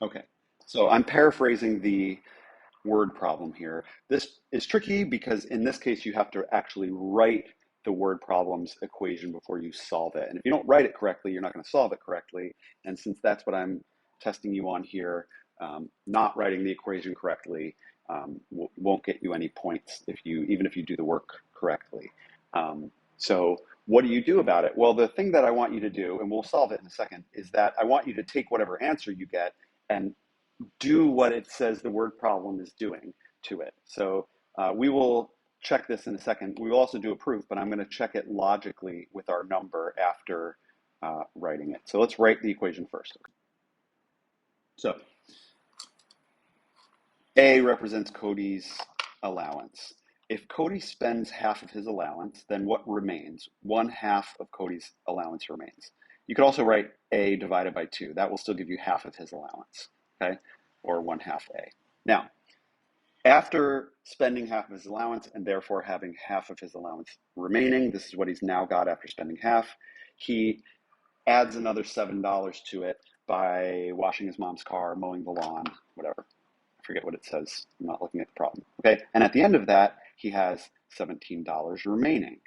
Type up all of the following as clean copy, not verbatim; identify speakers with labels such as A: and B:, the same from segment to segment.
A: Okay, so I'm paraphrasing the word problem here. This is tricky because in this case, you have to actually write the word problem's equation before you solve it. And if you don't write it correctly, you're not going to solve it correctly. And since that's what I'm testing you on here, not writing the equation correctly won't get you any points even if you do the work correctly. So what do you do about it? Well, the thing that I want you to do, and we'll solve it in a second, is that I want you to take whatever answer you get and do what it says the word problem is doing to it. So we will check this in a second. We will also do a proof, but I'm going to check it logically with our number after writing it. So let's write the equation first. So A represents Cody's allowance. If Cody spends half of his allowance, then what remains? 1/2 of Cody's allowance remains. You could also write A divided by 2. That will still give you half of his allowance, okay? Or 1/2 A. Now, after spending half of his allowance and therefore having half of his allowance remaining, this is what he's now got after spending half, he adds another $7 to it by washing his mom's car, mowing the lawn, whatever. I forget what it says. I'm not looking at the problem. Okay, and at the end of that, he has $17 remaining.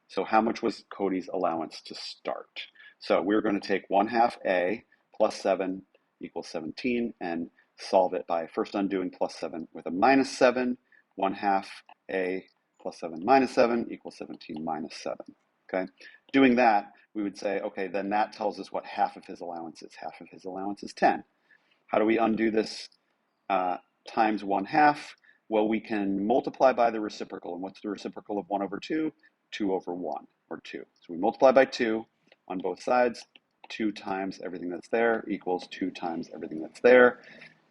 A: So how much was Cody's allowance to start? So we're going to take 1/2 A plus 7 equals 17 and solve it by first undoing plus 7 with a minus 7. 1/2 A plus 7 minus 7 equals 17 minus 7. Okay, doing that, we would say, okay, then that tells us what half of his allowance is. Half of his allowance is 10. How do we undo this times 1/2? Well, we can multiply by the reciprocal. And what's the reciprocal of 1 over 2? 2 over 1, or 2. So we multiply by 2 on both sides. 2 times everything that's there equals 2 times everything that's there.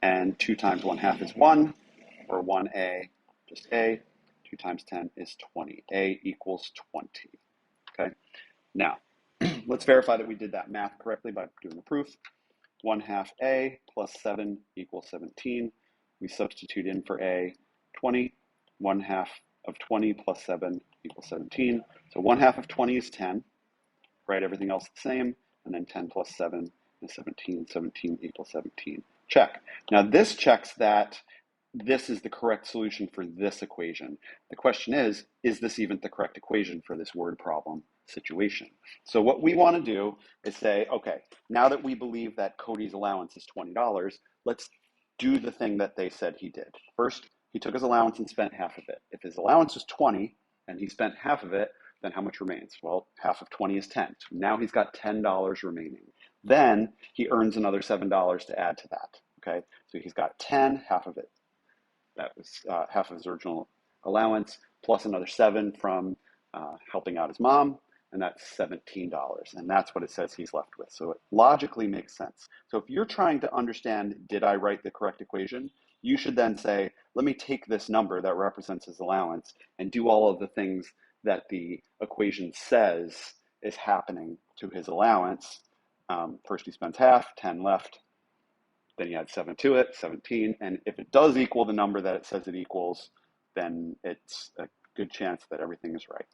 A: And 2 times 1/2 is 1, or 1A, just A. 2 times 10 is 20. A equals 20. Okay. Now, let's verify that we did that math correctly by doing the proof. 1/2 A plus 7 equals 17. We substitute in for A 20. 1/2 of 20 plus 7 equals 17. So 1/2 of 20 is 10. Write everything else the same. And then 10 plus 7 is 17. 17 equals 17. Check. Now this checks that this is the correct solution for this equation. The question is this even the correct equation for this word problem situation? So what we want to do is say, okay, now that we believe that Cody's allowance is $20, let's do the thing that they said he did. First, he took his allowance and spent half of it. If his allowance was 20 and he spent half of it, then how much remains? Well, half of 20 is 10. So now he's got $10 remaining. Then he earns another $7 to add to that. Okay, so he's got 10, half of it. That was half of his original allowance, plus another 7 from helping out his mom, and that's $17. And that's what it says he's left with. So it logically makes sense. So if you're trying to understand, did I write the correct equation? You should then say, let me take this number that represents his allowance and do all of the things that the equation says is happening to his allowance. First he spends half, 10 left. Then you add 7 to it, 17. And if it does equal the number that it says it equals, then it's a good chance that everything is right.